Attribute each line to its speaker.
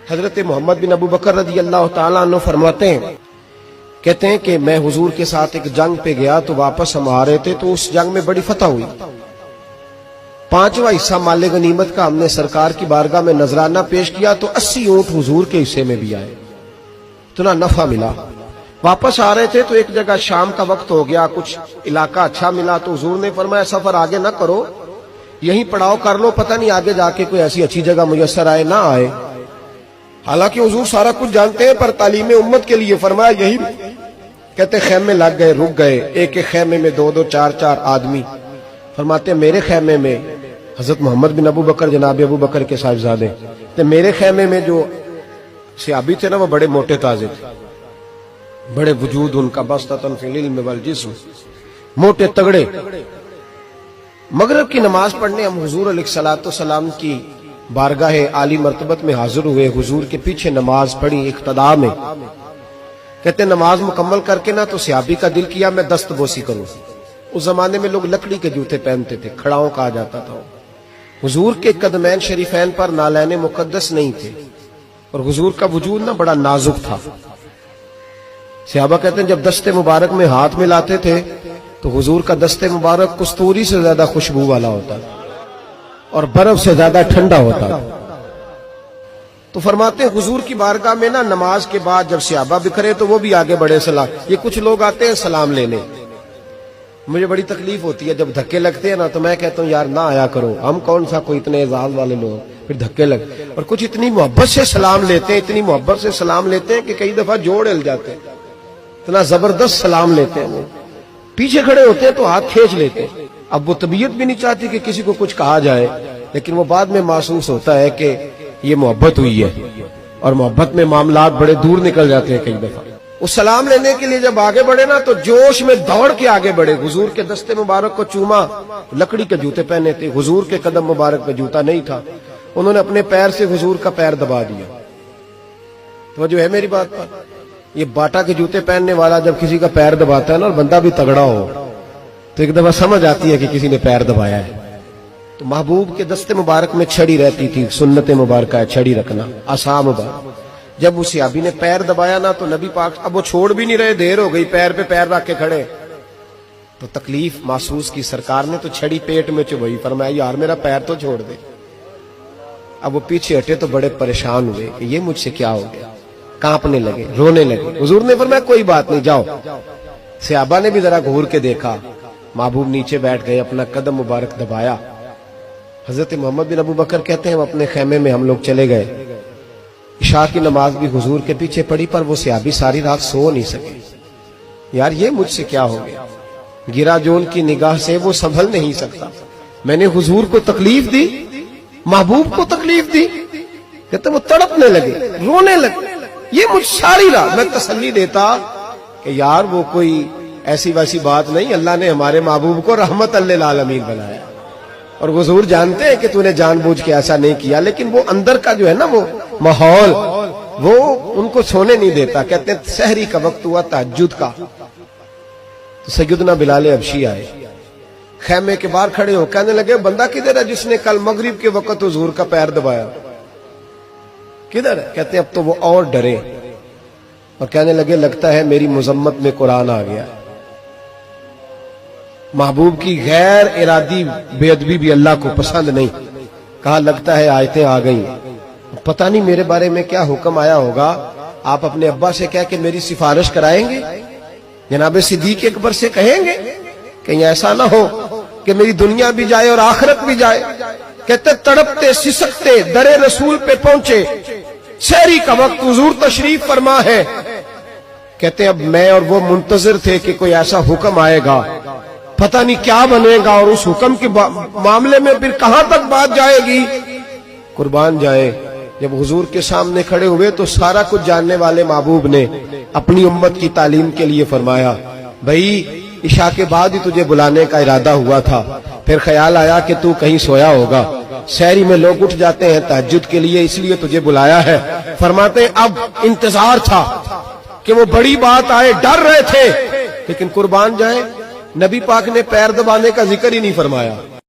Speaker 1: حضرت محمد بن ابو بکر رضی اللہ تعالیٰ عنہ فرماتے ہیں، کہتے ہیں کہ میں حضور کے ساتھ ایک جنگ پہ گیا تو واپس ہم آ رہے تھے تو اس جنگ میں بڑی فتح ہوئی. 5واں حصہ مال غنیمت کا ہم نے سرکار کی بارگاہ میں نذرانہ پیش کیا تو 80 اونٹ حضور کے حصے میں بھی آئے، اتنا نفع ملا. واپس آ رہے تھے تو ایک جگہ شام کا وقت ہو گیا، کچھ علاقہ اچھا ملا تو حضور نے فرمایا سفر آگے نہ کرو، یہیں پڑاؤ کر لو، پتہ نہیں آگے جا کے کوئی ایسی اچھی جگہ میسر آئے نہ آئے. حالانکہ حضور سارا کچھ جانتے ہیں، پر تعلیم امت کے لیے فرمایا یہی. کہتے خیمے لگ گئے، رک گئے، ایک ایک خیمے میں 2-2 4-4 آدمی. فرماتے میرے خیمے میں حضرت محمد بن ابو بکر جناب ابو بکر کے صاحبزادے تو میرے خیمے میں جو صحابی تھے نا وہ بڑے موٹے تازے تھے، بڑے وجود ان کا بسطۃ فی العلم والجسم، موٹے تگڑے. مغرب کی نماز پڑھنے ہم حضور علیہ الصلوۃ والسلام کی بارگاہ عالی مرتبت میں حاضر ہوئے، حضور کے پیچھے نماز پڑھی اقتداء میں. کہتے نماز مکمل کر کے نا تو صحابی کا دل کیا میں دست بوسی کروں. اس زمانے میں لوگ لکڑی کے جوتے پہنتے تھے، کھڑاؤں کہا جاتا تھا. حضور کے قدمین شریفین پر نالین مقدس نہیں تھے اور حضور کا وجود نا بڑا نازک تھا. صحابہ کہتے ہیں جب دست مبارک میں ہاتھ ملاتے تھے تو حضور کا دست مبارک کستوری سے زیادہ خوشبو والا ہوتا اور برف سے زیادہ ٹھنڈا ہوتا. تو فرماتے ہیں حضور کی بارگاہ میں نا نماز کے بعد جب صحابہ بکھرے تو وہ بھی آگے بڑھے سلام. یہ کچھ لوگ آتے ہیں سلام لینے، مجھے بڑی تکلیف ہوتی ہے جب دھکے لگتے ہیں نا تو میں کہتا ہوں یار نہ آیا کرو، ہم کون سا کوئی اتنے اعزاز والے لوگ پھر دھکے لگ. اور کچھ اتنی محبت سے سلام لیتے ہیں، اتنی محبت سے سلام لیتے ہیں کہ کئی دفعہ جوڑ ہل جاتے ہیں، اتنا زبردست سلام لیتے ہیں. وہ پیچھے کھڑے ہوتے ہیں تو ہاتھ کھینچ لیتے ہیں. اب وہ طبیعت بھی نہیں چاہتی کہ کسی کو کچھ کہا جائے، لیکن وہ بعد میں محسوس ہوتا ہے کہ یہ محبت ہوئی ہے اور محبت میں معاملات بڑے دور نکل جاتے ہیں. کئی دفعہ وہ سلام لینے کے لیے جب آگے بڑھے نا تو جوش میں دوڑ کے آگے بڑھے، حضور کے دستے مبارک کو چوما. لکڑی کے جوتے پہنے تھے، حضور کے قدم مبارک پہ جوتا نہیں تھا. انہوں نے اپنے پیر سے حضور کا پیر دبا دیا. تو جو ہے میری بات پر، یہ باٹا کے جوتے پہننے والا جب کسی کا پیر دباتا ہے نا اور بندہ بھی تگڑا ہو تو ایک دفعہ سمجھ آتی ہے کہ کسی نے پیر دبایا ہے. تو محبوب کے دستے مبارک میں چھڑی رہتی تھی، سنت مبارکہ ہے چھڑی رکھنا، عصا مبارک. جب اس صحابی نے پیر دبایا نا تو نبی پاک اب وہ چھوڑ بھی نہیں رہے، دیر ہو گئی، پیر پہ پیر رکھ کے کھڑے. تو تکلیف محسوس کی، سرکار نے تو چھڑی پیٹ میں چبھائی، فرمایا یار میرا پیر تو چھوڑ دے. اب وہ پیچھے ہٹے تو بڑے پریشان ہوئے کہ یہ مجھ سے کیا ہو گیا، کانپنے لگے، رونے لگے. حضور نے فرمایا کوئی بات نہیں جاؤ. صحابہ نے بھی ذرا گھور کے دیکھا، محبوب نیچے بیٹھ گئے، اپنا قدم مبارک دبایا. حضرت محمد بن ابو بکر کہتے ہیں ہم اپنے خیمے میں ہم لوگ چلے گئے. عشاء کی نماز بھی حضور کے پیچھے پڑی، پر وہ صحابی ساری رات سو نہیں سکے. یار یہ مجھ سے کیا ہو گیا، گرا جو ان کی نگاہ سے وہ سنبھل نہیں سکتا. میں نے حضور کو تکلیف دی، محبوب کو تکلیف دی. کہتے وہ تڑپنے لگے، رونے لگے. یہ مجھ ساری رات میں تسلی دیتا کہ یار وہ کوئی ایسی ویسی بات نہیں، اللہ نے ہمارے محبوب کو رحمت للعالمین بنایا اور حضور جانتے ہیں کہ تو نے جان بوجھ کے ایسا نہیں کیا. لیکن وہ اندر کا جو ہے نا وہ ماحول وہ ان کو سونے نہیں دیتا. کہتے ہیں سحری کا وقت ہوا تہجد کا تو سیدنا بلال حبشی آئے، خیمے کے باہر کھڑے ہو کہنے لگے بندہ کدھر ہے جس نے کل مغرب کے وقت حضور کا پیر دبایا، کدھر ہے؟ کہتے ہیں اب تو وہ اور ڈرے اور کہنے لگے لگتا ہے میری مذمت میں قرآن آ گیا. محبوب کی غیر ارادی بے ادبی بھی اللہ کو پسند نہیں. کہا لگتا ہے آیتیں آ گئیں، پتہ نہیں میرے بارے میں کیا حکم آیا ہوگا. آپ اپنے ابا سے کہہ کے میری سفارش کرائیں گے، جناب صدیق اکبر سے کہیں گے، کہیں ایسا نہ ہو کہ میری دنیا بھی جائے اور آخرت بھی جائے. کہتے تڑپتے سسکتے در رسول پہ پہنچے، سحری کا وقت حضور تشریف فرما ہے. کہتے اب میں اور وہ منتظر تھے کہ کوئی ایسا حکم آئے گا، پتہ نہیں کیا بنے گا اور اس حکم کے معاملے میں پھر کہاں تک بات جائے گی. قربان جائے جب حضور کے سامنے کھڑے ہوئے تو سارا کچھ جاننے والے محبوب نے اپنی امت کی تعلیم کے لیے فرمایا بھائی عشاء کے بعد ہی تجھے بلانے کا ارادہ ہوا تھا، پھر خیال آیا کہ تو کہیں سویا ہوگا، سحری میں لوگ اٹھ جاتے ہیں تہجد کے لیے، اس لیے تجھے بلایا ہے. فرماتے ہیں اب انتظار تھا کہ وہ بڑی بات آئے، ڈر رہے تھے، لیکن قربان جائیں نبی پاک نے پیر دبانے کا ذکر ہی نہیں فرمایا.